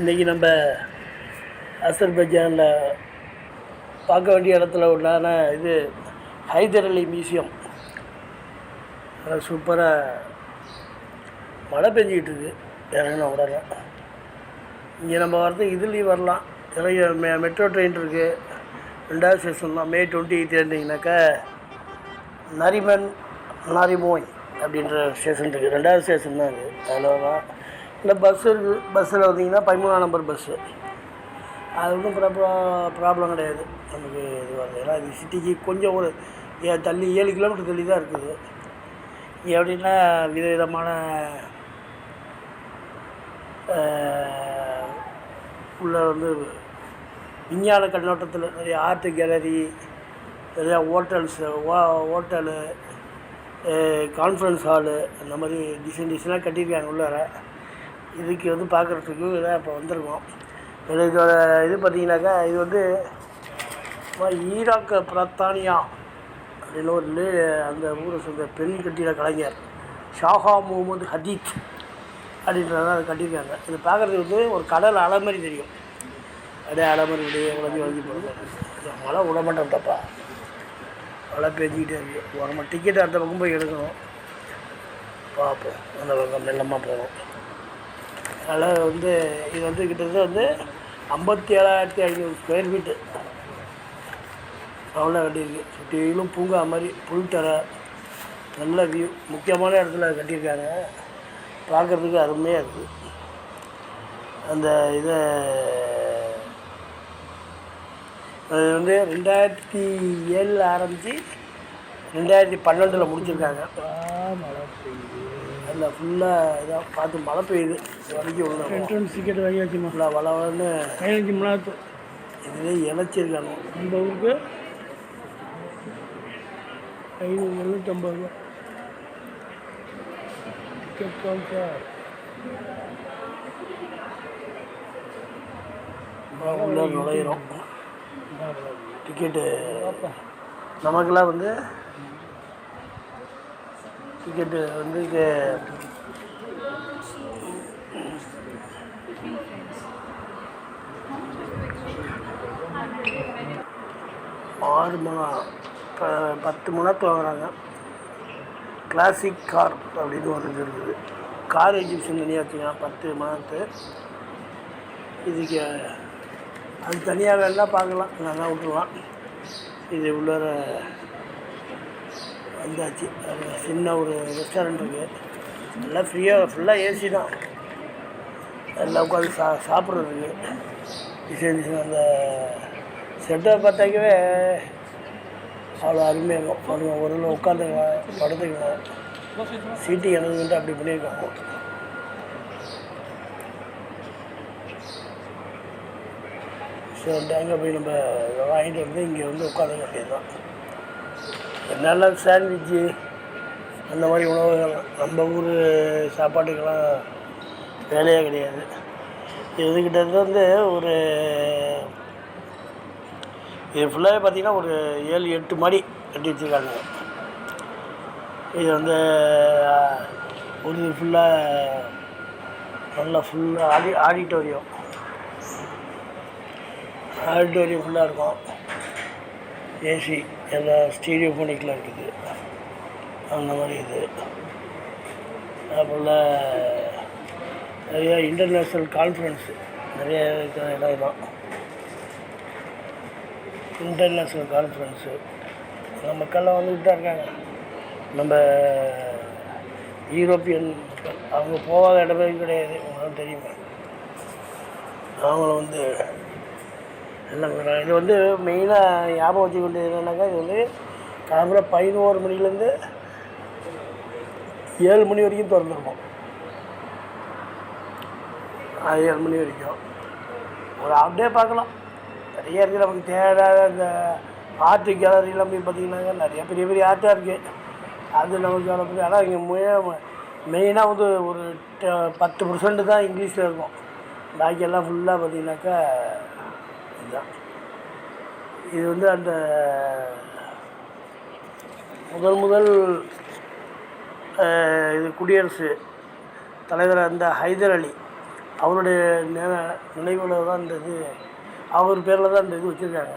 இன்றைக்கி நம்ம அசர்பைஜானில் பார்க்க வேண்டிய இடத்துல உள்ளான இது ஹைதர் அலி மியூசியம். சூப்பராக மழை பெஞ்சிக்கிட்டு இருக்குது. இறங்கின உடனே இங்கே நம்ம வரதுக்கு இதுலேயும் வரலாம். இறங்கி மெட்ரோ ட்ரெயின் இருக்குது. 2வது ஸ்டேஷன் தான். மே 28 இருந்தீங்கன்னாக்கா நாரிமோய் அப்படின்ற ஸ்டேஷன் இருக்குது. 2வது ஸ்டேஷன் தான் அது. அதில் தான் இல்லை பஸ்ஸு இருக்குது. பஸ்ஸில் வந்தீங்கன்னா 13ஆம் நம்பர் பஸ்ஸு. அது ஒன்றும் ப்ராப்ளம் கிடையாது நமக்கு. இது வருது ஏன்னா இது சிட்டிக்கு கொஞ்சம் ஒரு தள்ளி 7 கிலோமீட்டர் தள்ளி தான் இருக்குது. எப்படின்னா விதவிதமான உள்ள வந்து விஞ்ஞான கண்ணோட்டத்தில் நிறைய ஆர்ட் கேலரி, நிறையா ஹோட்டலு, கான்ஃபரன்ஸ் ஹாலு, அந்த மாதிரி டிசைனாக கட்டியிருக்காங்க உள்ளார. இதுக்கு வந்து பார்க்குறதுக்கு இதாக இப்போ வந்திருக்கோம். இதோட இது பார்த்திங்கனாக்கா இது வந்து ஈராக் பிரித்தானியா அப்படின்னு ஒரு அந்த ஊரை சேர்ந்த பெண் கட்டிட கலைஞர் ஷாஹா முகமது ஹதீத் அப்படின்றதான் அதை கட்டியிருக்காங்க. இது பார்க்குறதுக்கு வந்து ஒரு கடல் அலை மாதிரி தெரியும். அப்படியே அலை மாதிரி வளைஞ்சி போகிறது. மழை விடமாட்டோம்ப்பா, மழை பெஞ்சிக்கிட்டே இருக்குது. ஒரு நம்ம டிக்கெட்டு அந்த பக்கம் போய் எடுக்கணும். பார்ப்போம், அந்த பக்கம் மெல்லமாக போகணும். அதனால் வந்து இது வந்து கிட்டத்தட்ட வந்து 57,500 ஸ்கொயர் ஃபீட்டு அவ்வளோ கட்டியிருக்கு. சுற்றிலும் பூங்கா மாதிரி புல்தரை, நல்ல வியூ, முக்கியமான இடத்துல கட்டியிருக்காங்க. பார்க்குறதுக்கு அருமையாக இருக்குது. அந்த இதை அது வந்து 2007 ஆரம்பித்து 2012 முடிச்சிருக்காங்க. மழை பெய்யுது. அதில் ஃபுல்லாக இதாக பார்த்து மழை பெய்யுது. இது வரைக்கும் உள்ள என்ட்ரன்ஸ் டிக்கெட் வாங்கியாச்சுமா. இல்லை வளவன்னு 15 மணி நேரத்து இதுவே இணைச்சிருக்காங்க. நம்ம ஊருக்கு 750 ரூபா டிக்கெட் கவுண்டர். உள்ள நுழையிறோம். டிக்கெட்டு நமக்கெல்லாம் வந்து டிக்கெட்டு வந்து 10 மணி நேரத்து வாங்குறாங்க. கிளாசிக் கார் அப்படின்னு ஒரு இது இருக்குது. கார் எக்ஸிபிஷன் தனியாக வச்சுக்கலாம் 10 மணி நேரத்து. இதுக்கு அது தனியாக வேணால் பார்க்கலாம், நல்லா விட்டுருலாம். இது உள்ளார வந்தாச்சு. சின்ன ஒரு ரெஸ்டாரண்ட் இருக்குது. எல்லாம் ஃப்ரீயாக, ஃபுல்லாக ஏசி தான். எல்லாம் உட்காந்து சாப்பிட்றதுக்கு டிசைன் அந்த செட்டை பார்த்தாக்கவே அவ்வளோ அருமையாக இருக்கும். ஒரு உட்காந்துக்கலாம், படுத்துக்கலாம், சீட்டு எனக்குன்ட்டு அப்படி பண்ணியிருக்காங்க. ஸோ அங்கே போய் நம்ம வாங்கிட்டு வந்து இங்கே வந்து உட்காந்துக்க வேண்டியது தான். என்னெல்லாம் சாண்ட்விட்சு அந்த மாதிரி உணவுகள் நம்ம ஊர் சாப்பாட்டுக்கெல்லாம் வேலையே கிடையாது. இதுக்கிட்ட வந்து ஒரு இது ஃபுல்லாகவே பார்த்திங்கன்னா ஒரு 7-8 மாடி கட்டி வச்சுருக்காங்க. இது வந்து ஒரு ஃபுல்லாக நல்லா ஃபுல்லாக ஆடிட்டோரியம் ஃபுல்லாக இருக்கும். ஏசி எல்லாம் ஸ்டீரியோ ஃபோனிக்கில் இருக்குது. அந்த மாதிரி இது அப்போல நிறையா இன்டர்நேஷ்னல் கான்ஃபரன்ஸு நிறைய இருக்கிற இடம் தான். இன்டர்நேஷ்னல் கான்ஃபரன்ஸு நம்ம மக்கள்லாம் வந்துக்கிட்டு தான் இருக்காங்க. நம்ம யூரோப்பியன் மக்கள் அவங்க போகாத இடமே கிடையாது. உங்களுக்கு தெரியுமா? அவங்களும் வந்து இல்லைங்க, இது வந்து மெயினாக ஞாபகம் வச்சுக்க வேண்டியது என்னென்னாக்கா, இது வந்து காலையில் 11 மணிலேருந்து 7 மணி வரைக்கும் திறந்துருக்கும். 7 மணி வரைக்கும் ஒரு ஹாஃப் டே பார்க்கலாம். நிறைய இருக்குது நமக்கு தேவையான இந்த ஆர்ட் கேலரிலாம் போய் பார்த்திங்கன்னாக்கா நிறைய பெரிய பெரிய ஆர்ட்டாக இருக்குது. அது நமக்கு அவ்வளோ. ஆனால் இங்கே மெயினாக வந்து ஒரு 10% தான் இங்கிலீஷில் இருக்கும். பாக்கியெல்லாம் ஃபுல்லாக பார்த்திங்கனாக்கா இதுதான். இது வந்து அந்த முதல் இது குடியரசு தலைவர் அந்த ஹைதர் அலி அவருடைய நினைவில் தான் இந்த இது, அவர் பேரில் தான் இந்த இது வச்சுருக்காங்க.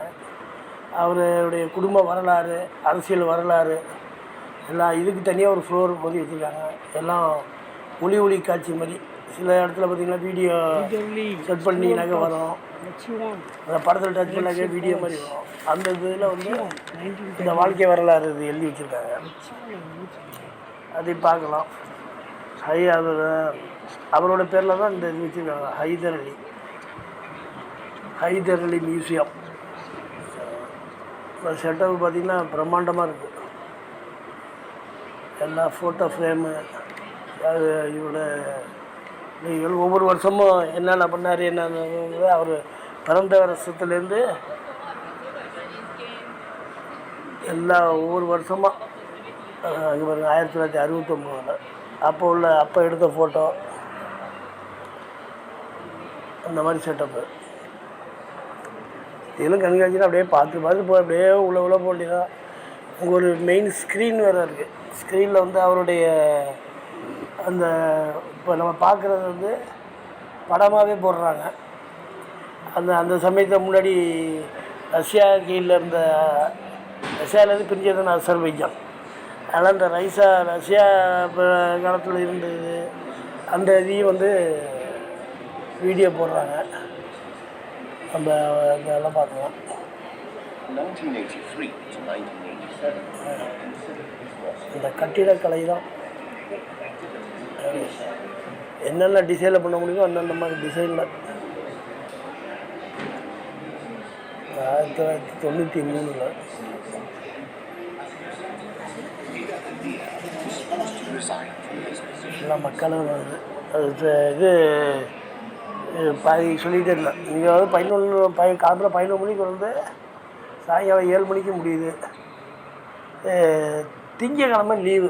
அவருடைய குடும்ப வரலாறு, அரசியல் வரலாறு எல்லாம் இதுக்கு தனியாக ஒரு ஃப்ளோர் மாதிரி வச்சுருக்காங்க. எல்லாம் ஒளி காட்சி மாதிரி. சில இடத்துல பார்த்திங்கன்னா வீடியோ செட் பண்ணிங்கனாக்கா வரும், அந்த படத்தில் டச் பண்ணாக்கே வீடியோ மாதிரி வரும். அந்த இதில் வந்து இந்த வாழ்க்கை வரலாறு இது எழுதி வச்சுருக்காங்க, அதை பார்க்கலாம். அவரோட பேரில் தான் இந்த இது வச்சுருக்காங்க, ஹைதர் அலி மியூசியம். செட்டப் பார்த்திங்கன்னா பிரம்மாண்டமாக இருக்குது. எல்லா ஃபோட்டோ ஃப்ரேமு, இவரோட நீங்கள் ஒவ்வொரு வருஷமும் என்னென்ன பண்ணார் என்னென்ன அவர் பிறந்த வருஷத்துலேருந்து எல்லா ஒவ்வொரு வருஷமாக அங்கே பாருங்கள் 1969 அப்போ எடுத்த ஃபோட்டோ அந்த மாதிரி செட்டப்பு. இதெல்லாம் கண்காட்சியில் அப்படியே பார்த்து அப்படியே உள்ள போக வேண்டியதான். அங்கே ஒரு மெயின் ஸ்க்ரீன் வேறு இருக்குது. ஸ்க்ரீனில் வந்து அவருடைய அந்த இப்போ நம்ம பார்க்குறது வந்து படமாகவே போடுறாங்க. அந்த சமயத்தில் முன்னாடி ரஷ்யா கீழே இருந்த ரஷ்யாவிலேருந்து பிரிஞ்சது அசர்பைஜான். அதனால் இந்த ரஷ்யா காலத்தில் இருந்தது அந்த இதையும் வந்து வீடியோ போடுறாங்க. நம்ம இதெல்லாம் பார்க்கலாம். இந்த கட்டிடக்கலை தான் என்னென்ன டிசைனில் பண்ண முடியுமோ அந்தந்த மாதிரி டிசைனில் 1993 எல்லாம் மக்களும் வருது. அது இது பாதி சொல்லிகிட்டே இருந்தேன். இங்கே வந்து காலத்தில் 11 மணிக்கு வந்து சாயங்காலம் 7 மணிக்கு முடியுது. திங்கக்கிழமை லீவு.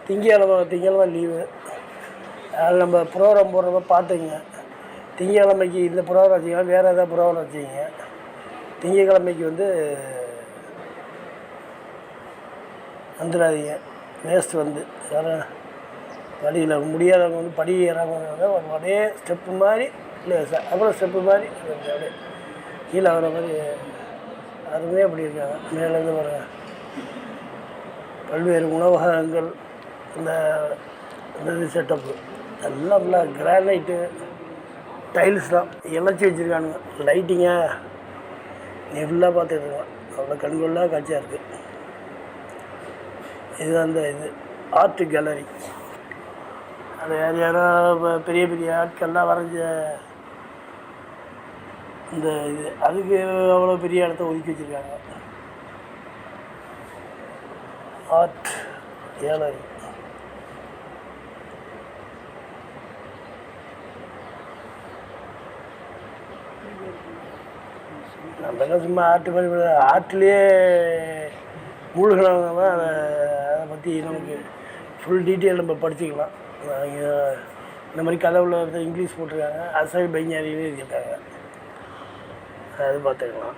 திங்கக்கிழமை லீவு. அதில் நம்ம ப்ரோக்ராம் போடுறப்ப பார்த்துங்க. திங்கக்கிழமைக்கு இந்த ப்ரோக்ராம் வச்சுக்கலாம், வேறு ஏதாவது ப்ரோக்ராம் வச்சுக்கிங்க. திங்கக்கிழமைக்கு வந்து வந்துடாதீங்க. வேஸ்ட்டு வந்து வேறு படியில் முடியாதவங்க வந்து படி ஏறாமல் அப்படியே ஸ்டெப்பு மாதிரி இல்லை அப்புறம் ஸ்டெப்பு மாதிரி அப்படியே கீழே வர மாதிரி அருமையாக அப்படி இருக்காங்க. மேலேருந்து வர பல்வேறு உணவகங்கள் இந்த இது செட்டப்பு எல்லாம் நல்லா கிரானைட்டு டைல்ஸ் தான் இழைச்சி வச்சுருக்கானுங்க. லைட்டிங்க நீ ஃபுல்லாக பார்த்துட்ருக்கான். அவ்வளோ கண்கொள்ளாக காட்சியாக இருக்குது. இது அந்த இது ஆர்ட் கேலரி. அது யாரோ பெரிய பெரிய ஆட்கள்லாம் வரைஞ்ச இந்த இது அதுக்கு அவ்வளோ பெரிய இடத்த ஒதுக்கி வச்சுருக்காங்க. ஆர்ட் கேலரி நம்மளாம் சும்மா ஆர்ட் மாதிரி ஆர்ட்லேயே மூழ்கினவங்க தான் அதை பற்றி நமக்கு ஃபுல் டீட்டெயில் நம்ம படிச்சுக்கலாம். இந்த மாதிரி கதவுல இங்கிலீஷ் போட்டிருக்காங்க, அசல் பைஞானின்னு இருக்காங்க, அது பார்த்துக்கலாம்.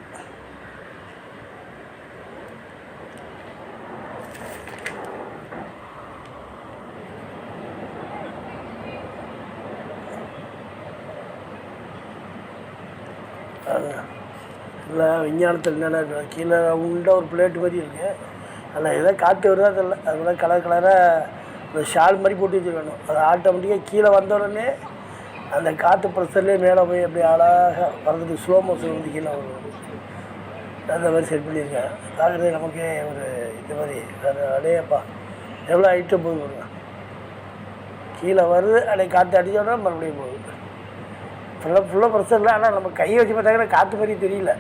இல்லை விஞ்ஞானத்தில் என்னென்ன இருக்குது கீழே உண்டா ஒரு பிளேட்டு மாதிரி இருக்குது. அதில் எதோ காற்று வருதா தெரியல. அது கூட கலராக இந்த ஷால் மாதிரி போட்டு வச்சுருக்கணும். அது ஆட்டோமேட்டிக்காக கீழே வந்த உடனே அந்த காற்று ப்ரெஷர்லேயே மேலே போய் அப்படி அழகாக வரதுக்கு ஸ்லோ மோஷன் வந்து கீழே வருது. அந்த மாதிரி செட் பண்ணியிருக்கேன். பார்க்குறது நமக்கே ஒரு இது மாதிரி அது அடையப்பா எவ்வளோ ஐட்டம் போய் வருங்க. கீழே வருது அப்படியே காற்று அடித்தோன்னா மறுபடியும் போகுது. ஃபுல்லாக பிரச்சனை இல்லை. ஆனால் நம்ம கையை வச்சு பார்த்தாங்கன்னா காற்று மாதிரி தெரியல.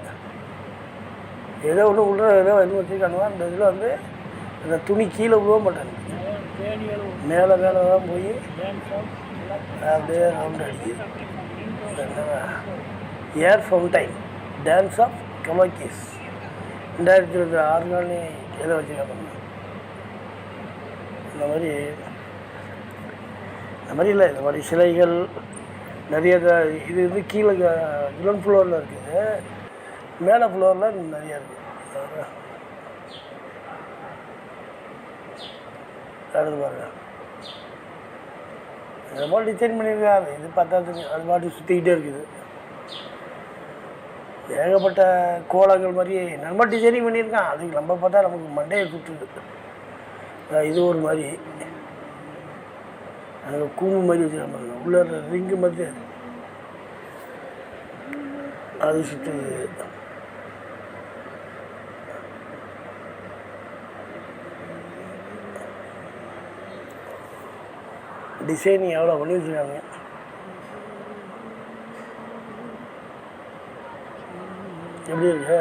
ஏதோ ஒன்று உள்ள ஏதோ எதுவும் வச்சுருக்கானுவோ அந்த இதில் வந்து அந்த துணி கீழே விழுவ மாட்டாங்க, மேலே மேலே தான் போய் அப்படியே ரவுண்ட் அடிக்குது. ஏர் ஃபவுண்டைன் டான்ஸ் ஆஃப் கலோக்கிஸ் 2026 நாள்னே எதை வச்சுருக்காங்க. இந்த மாதிரி இல்லை, இந்த மாதிரி சிலைகள் நிறைய இது வந்து கீழே கிரவுண்ட் ஃப்ளோரில் இருக்குது, மேலே ஃப்ளோரில் நிறையா இருக்குது. அடுத்து பாருங்க, இது போல் டிசைன் பண்ணியிருக்காங்க. இது பத்தாது, அது பாட்டு சுற்றிக்கிட்டே இருக்குது. ஏகப்பட்ட கோலங்கள் மாதிரி நம்ம டிசைனிங் பண்ணியிருக்கான். அதுக்கு நம்ம பார்த்தா நமக்கு மண்டையை சுற்றுது. இது ஒரு மாதிரி அங்கே கூம்பு மாதிரி வச்சுருக்காங்க, உள்ள ரிங்கு மாதிரி அது சுற்றுது. டிசைனிங் எவ்வளோ பண்ணி வச்சுருக்காங்க. எப்படி இருக்கு?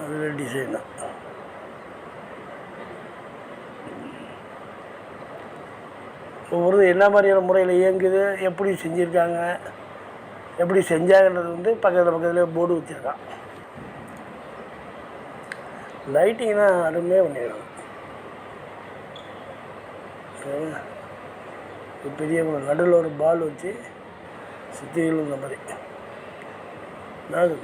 அதில் டிசைன் தான். ஒவ்வொரு என்ன மாதிரியான முறையில் இயங்குது, எப்படி செஞ்சுருக்காங்க, எப்படி செஞ்சாங்கன்றது வந்து பக்கத்தில் போர்டு வச்சுருக்கான். லைட்டிங்னா அருமையாக பண்ணிடுறாங்க. பெரிய நடுவில் ஒரு பால் வச்சு சுற்றிலும் இந்த மாதிரி நான்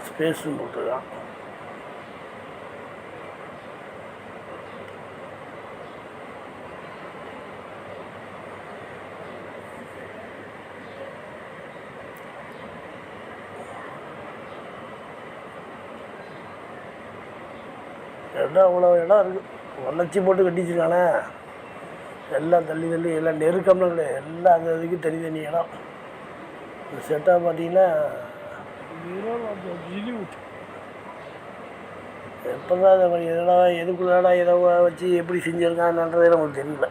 ஸ்பேஸும் போட்டுருக்கான். இடம் அவ்வளோ இடம் இருக்குது, வளர்ச்சி போட்டு கட்டிச்சிருக்கானே. எல்லாம் தள்ளி எல்லாம் நெருக்கம்லாம் கிடையாது, எல்லாம் அது அதுக்கு தனி இடம். இந்த செட்டாக பார்த்தீங்கன்னா எப்போதான் அதை எதனா எதுக்குள்ளடா எதோ வச்சு எப்படி செஞ்சுருக்கான்றதே நமக்கு தெரியல.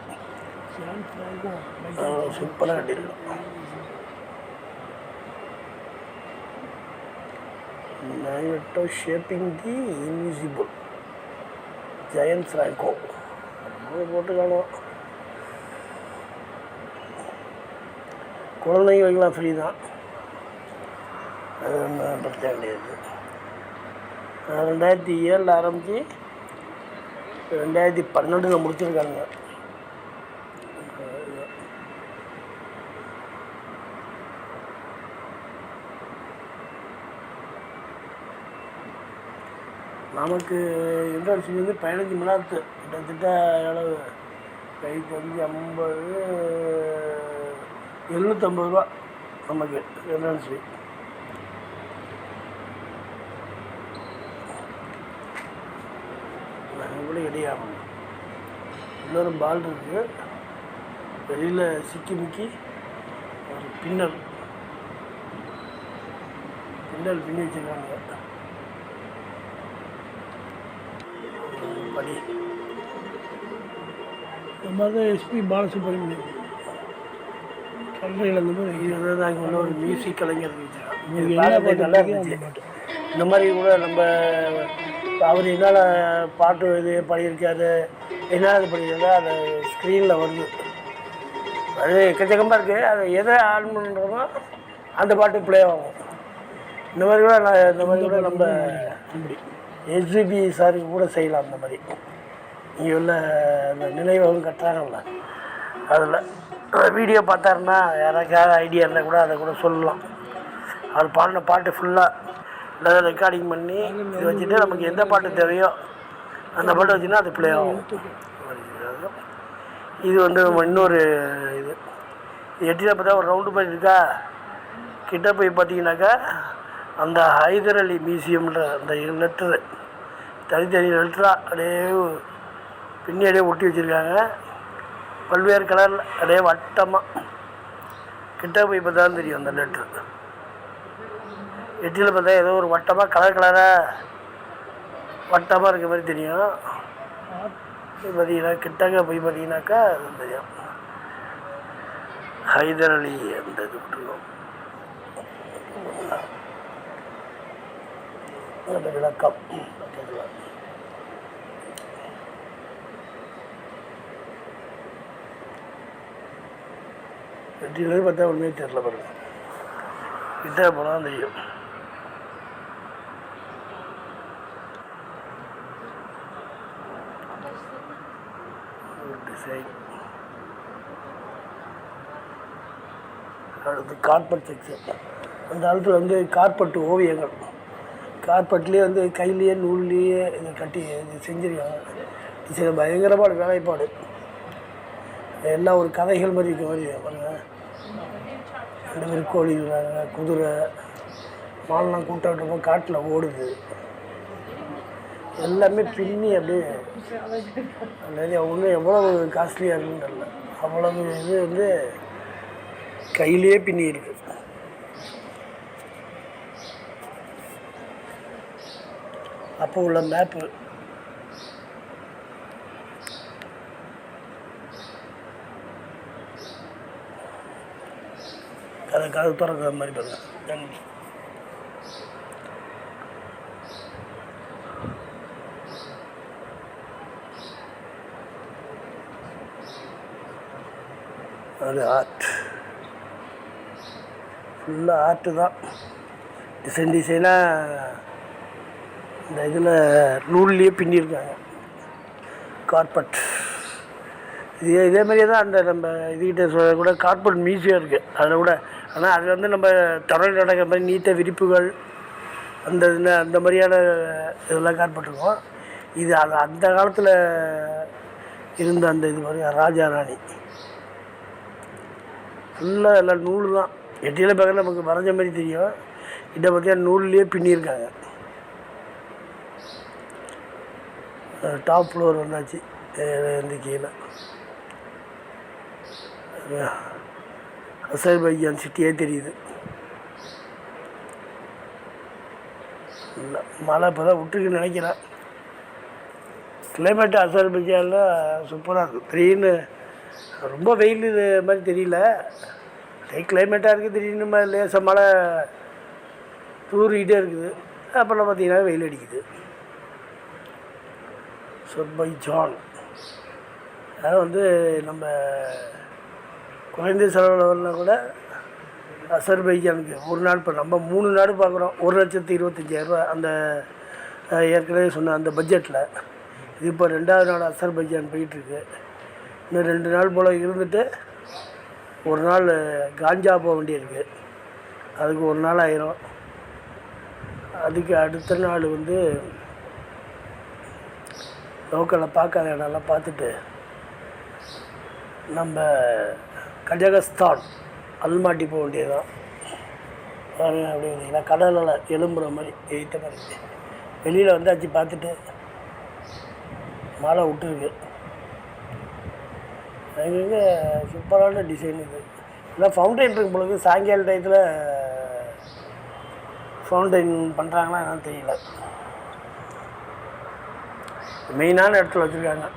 சூப்பராக கட்டியிருக்கோம். Magneto shaping the invisible Giant Franco போட்டு காணும். குழந்தைங்க வைக்கலாம், ஃப்ரீ தான், அது ஒன்றும் பிரச்சனை கிடையாது. 2007 ஆரம்பித்து 2012 முடிச்சிருக்காங்க. நமக்கு என்ட்ரன்ஸ் வந்து 15 மணி நேரத்து கிட்டத்தட்ட எவ்வளவு கைக்கு வந்து 750 ரூபா நமக்கு என்ட்ரன்ஸ் ஃபீ. கூட கிடையாது. இன்னொரு பால் இருக்குது, வெளியில் சிக்கி முக்கி ஒரு பின்னல் பின்னி வச்சுருக்காங்க. படி இந்த மாதிரி தான் எஸ்பி பாலசுப்ரமணியம் கல்றையில் இந்த மாதிரி இதுதான் அங்கே உள்ள ஒரு மியூசிக் கலைஞர் இருந்துச்சு. நல்லா இருந்துச்சு. இந்த மாதிரி கூட நம்ம அவர் என்னால் பாட்டு இது பாடியிருக்காரு, என்ன இது பண்ணியிருக்கா அது ஸ்க்ரீனில் வருது. அது எக்கச்சக்கமாக இருக்குது. அதை எதை ஆன் பண்ணுறோமோ அந்த பாட்டு ப்ளே ஆகும். இந்த மாதிரி கூட நம்ம எஸ்பிபி சாருக்கு கூட செய்யலாம். அந்த மாதிரி இங்கே உள்ள அந்த நினைவகம் கட்டுறாங்கல்ல, அதில் வீடியோ பார்த்தாருன்னா யாராக்காவது ஐடியா இருந்தால் கூட அதை கூட சொல்லலாம். அவர் பாடின பாட்டு ஃபுல்லாக எல்லாரும் ரெக்கார்டிங் பண்ணி இது வச்சுட்டு நமக்கு எந்த பாட்டு தேவையோ அந்த பாட்டு வச்சுன்னா அது ப்ளே ஆகும். இது வந்து இன்னொரு இது எட்டியில் பார்த்தா ஒரு ரவுண்டு மாதிரி இருக்கா. கிட்ட போய் பார்த்தீங்கன்னாக்கா அந்த ஹைதர் அலி மியூசியம்ன்ற அந்த லெட்டரு தனித்தனி லெட்டராக அப்படியே பின்னாடியே ஒட்டி வச்சுருக்காங்க. பல்வேறு கலரில் அப்படியே வட்டமாக கிட்ட போய் பார்த்தா தான் தெரியும் அந்த லெட்ரு. எட்டியில் பார்த்தா ஏதோ ஒரு வட்டமாக கலராக வட்டமாக இருக்க மாதிரி தெரியும். போய் பார்த்தீங்கன்னா கிட்டக்க போய் பார்த்தீங்கன்னாக்கா அது தெரியும். ஹைதர் அலி அந்த இது விட்டுருக்கோம் அந்த விளக்கம். வெற்றியில் பார்த்தா ஒன்றுமே தெரில பாருங்க. கிட்ட போனால் தெரியும். டிசைன் அடுத்து கார்பெட் செக்ஷன். அந்த காலத்தில் வந்து கார்பெட் ஓவியங்கள் கார்பெட்லேயே வந்து கையிலேயே நூல்லையே இதை கட்டி இது செஞ்சுருக்காங்க. டிசைன் பயங்கரமான வேலைப்பாடு. எல்லாம் ஒரு கதைகள் மாதிரி இருக்க மாதிரி பாருங்கள். ரெண்டு பேர் கோழி இருக்கிறாங்க, குதிரை மாலெலாம் கூட்டம் காட்டில் ஓடுது. எல்லாமே பின்னி அப்படியே நிறைய ஒன்றும் எவ்வளவு காஸ்ட்லியாக இருக்குன்னு தெரியல. அவ்வளவு இது வந்து கையிலே பின்னி இருக்கு. அப்போ உள்ள மேப்பு கதை திறக்கிற மாதிரி பாருங்க. அது ஆர்ட், ஃபுல்லாக ஆர்ட்டு தான். டிசைனாக இந்த இதில் நூல்லையே பின்னியிருக்காங்க கார்பெட். இதே மாதிரியே தான் அந்த நம்ம இதுக்கிட்ட கூட கார்பெட் மியூசியம் இருக்குது அதில் கூட. ஆனால் அதில் வந்து நம்ம தொடர் நடக்கிற மாதிரி நீட்ட விரிப்புகள் அந்த இதில் அந்த மாதிரியான இதெல்லாம் கார்பெட். இது அது அந்த காலத்தில் இருந்த அந்த இது மாதிரி ராஜா ராணி ஃபுல்லாக எல்லாம் நூல் தான். எட்டியில் பார்க்க நமக்கு வரைஞ்ச மாதிரி தெரியும். இதை பார்த்தீங்கன்னா நூல்லையே பின்னியிருக்காங்க. டாப் ஃப்ளோர் வந்தாச்சு. வந்து கீழே அசர்பைஜான் சிட்டியே தெரியுது. இல்லை மழை இப்போ தான் விட்டுருக்குன்னு நினைக்கிறேன். கிளைமேட்டு அசர்பைஜானில் சூப்பராக இருக்குது. திடீர்னு ரொம்ப வெயில் இது மாதிரி தெரியல, கிளைமேட்டாக இருக்குது. திடீர்னு லேசாக மழை தூரிக்கிட்டே இருக்குது. அப்புறம் பார்த்திங்கன்னா வெயில் அடிக்குது. அசர்பைஜான் அதாவது வந்து நம்ம குறைந்த செலவில் கூட அசர்பைஜானுக்கு ஒரு நாள் இப்போ நம்ம 3 நாடு பார்க்குறோம். 1,25,000 அந்த ஏற்கனவே சொன்ன அந்த பட்ஜெட்டில். இது இப்போ 2வது நாள் அசர்பைஜான் போயிட்டுருக்கு. இன்னும் 2 நாள் போல் இருந்துட்டு ஒரு நாள் காஞ்சா போக வேண்டியிருக்கு. அதுக்கு ஒரு நாள் ஆயிரும். அதுக்கு அடுத்த நாள் வந்து லோக்கலில் பார்க்காத இடம்லாம் பார்த்துட்டு நம்ம கஜகஸ்தான் அல்மாட்டி போக வேண்டியதுதான். அப்படி வந்தீங்கன்னா கடலில் எலும்புற மாதிரி எய்த்த மாதிரி வெளியில் வந்தாச்சு. பார்த்துட்டு மழை விட்டுருக்கு. எங்கே சூப்பரான டிசைன் இது. இல்லை ஃபவுண்டைன் இருக்கும் பொழுது சாயங்கால டயத்தில் ஃபவுண்டைன் பண்ணுறாங்கன்னா என்னன்னு தெரியல. மெயினான இடத்துல வச்சுருக்காங்க.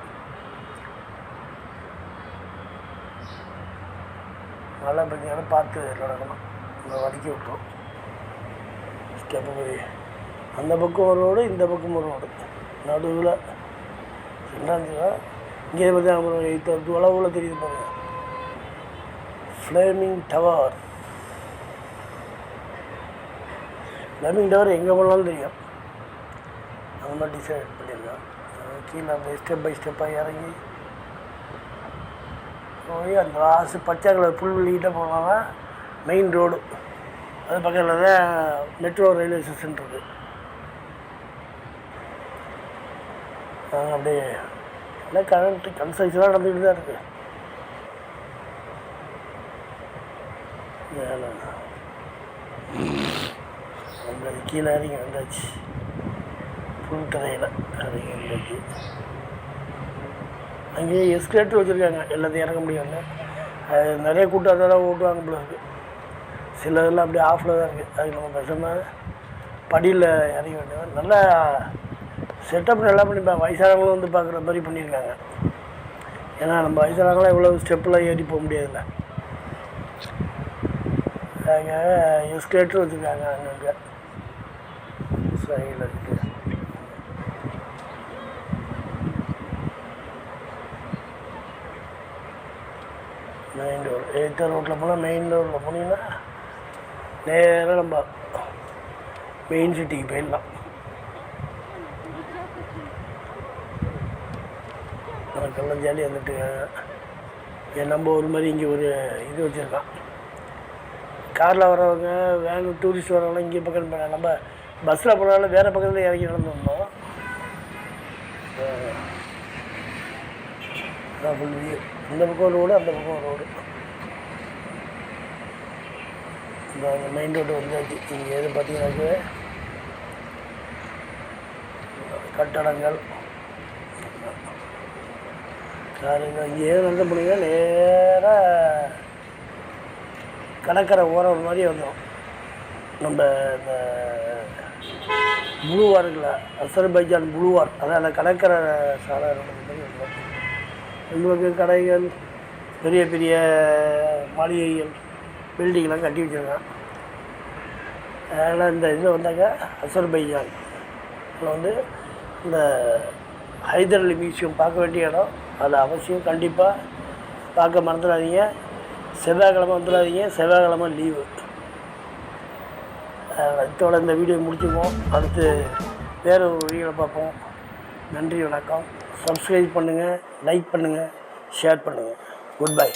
மழை பார்த்தீங்கன்னா பார்த்து நடக்கணும். நம்ம வடிக்க விட்டோம் ஸ்டெப்பு போய் அந்த பக்கம் ஒரு ரோடு, இந்த பக்கம் ஒரு ரோடு, நடுவில் ரெண்டாந்தா. இங்கே பார்த்தா தொலைவில் தெரியுது பாருங்கள், ஃப்ளேமிங் டவர். ஃப்ளேமிங் டவர் எங்கே போனாலும் தெரியும். அந்த மாதிரி டிசைட் பண்ணியிருக்கேன். கீழே அப்படியே ஸ்டெப் பை ஸ்டெப்பாக இறங்கி போய் அந்த லாஸ்ட்டு பச்சை கலர் புல்வெளிக்கிட்ட போனாங்கன்னா மெயின் ரோடு. அது பக்கத்தில் தான் மெட்ரோ ரயில்வே ஸ்டேஷன் இருக்குது. அப்படியே எல்லாம் கன்ஸ்ட்ரக்ஷனாக நடந்துக்கிட்டு தான் இருக்குது. அந்த கீழே இறங்கி வந்தாச்சு. புல் தரையில் இறங்கி வந்தாச்சு. அங்கேயே எஸ்கலேட்டர் வச்சுருக்காங்க, எல்லாத்தையும் இறங்க முடியாது. அது நிறைய கூட்டம் அதெல்லாம் ஓட்டுவாங்க போல இருக்குது. சில இதெல்லாம் அப்படியே ஆஃபில் தான் இருக்குது. அதுக்கு நம்ம பேசாமல் படியில் இறங்கி வேண்டியது. நல்லா செட்டப் நல்லா பண்ணிப்பேன். வயசானவங்களும் வந்து பார்க்குற மாதிரி பண்ணியிருக்காங்க. ஏன்னா நம்ம வயசானவங்களாம் இவ்வளோ ஸ்டெப்பெலாம் ஏறி போக முடியாதுல்ல. அங்கே எஸ்கலேட்டர் வச்சுருக்காங்க அங்கங்கே சைடில் இருக்குது. மெயின் ரோடு எய்த்த ரோட்டில் போனால் மெயின் ரோட்டில் போனீங்கன்னா நேராக நம்ம மெயின் சிட்டிக்கு போயிடலாம். நமக்கெல்லாம் ஜாலியாக வந்துட்டு நம்ம ஒரு மாதிரி இங்கே ஒரு இது வச்சுருக்கான். காரில் வரவங்க வேன் டூரிஸ்ட் வரவங்களாம் இங்கே பக்கம் போனாங்க. நம்ம பஸ்ஸில் போனாலும் வேறு பக்கத்தில் இறங்கி நடந்துருந்தோம். Full view. இந்த பக்கம் ஒரு ரோடு, அந்த பக்கம் ஒரு ரோடு. இந்த மெயின் ரோடு வந்தாச்சு. இங்கே எது பார்த்தீங்கன்னாக்க கட்டடங்கள் இங்கே ஏது நடந்து போனீங்கன்னா நேராக கடற்கரை ஓரம் மாதிரி வந்துடும். நம்ம இந்த புளுவார் இருக்குல்ல, அசர்பைஜான் புளுவார், அதான் அந்த கடற்கரை சாலை மாதிரி வந்துடும். உங்களுக்கு கடைகள், பெரிய பெரிய மாளிகைகள், பில்டிங்லாம் கட்டி வச்சுருக்காங்க. அதனால் இந்த இதில் வந்தாக்க அசர்பைஜான் வந்து இந்த ஹைதர் அலி மியூசியம் பார்க்க வேண்டிய இடம். அது அவசியம் கண்டிப்பாக பார்க்க மறந்துடாதீங்க. செவ்வாய்க்கிழமை வந்துடாதீங்க, செவ்வாய்க்கிழமை லீவு. இதோட இந்த வீடியோ முடிச்சுக்குவோம். அடுத்து வேறு ஒரு வீடியோவில் பார்ப்போம். நன்றி, வணக்கம். சப்ஸ்கிரைப் பண்ணுங்கள், லைக் பண்ணுங்கள், ஷேர் பண்ணுங்கள். Good bye.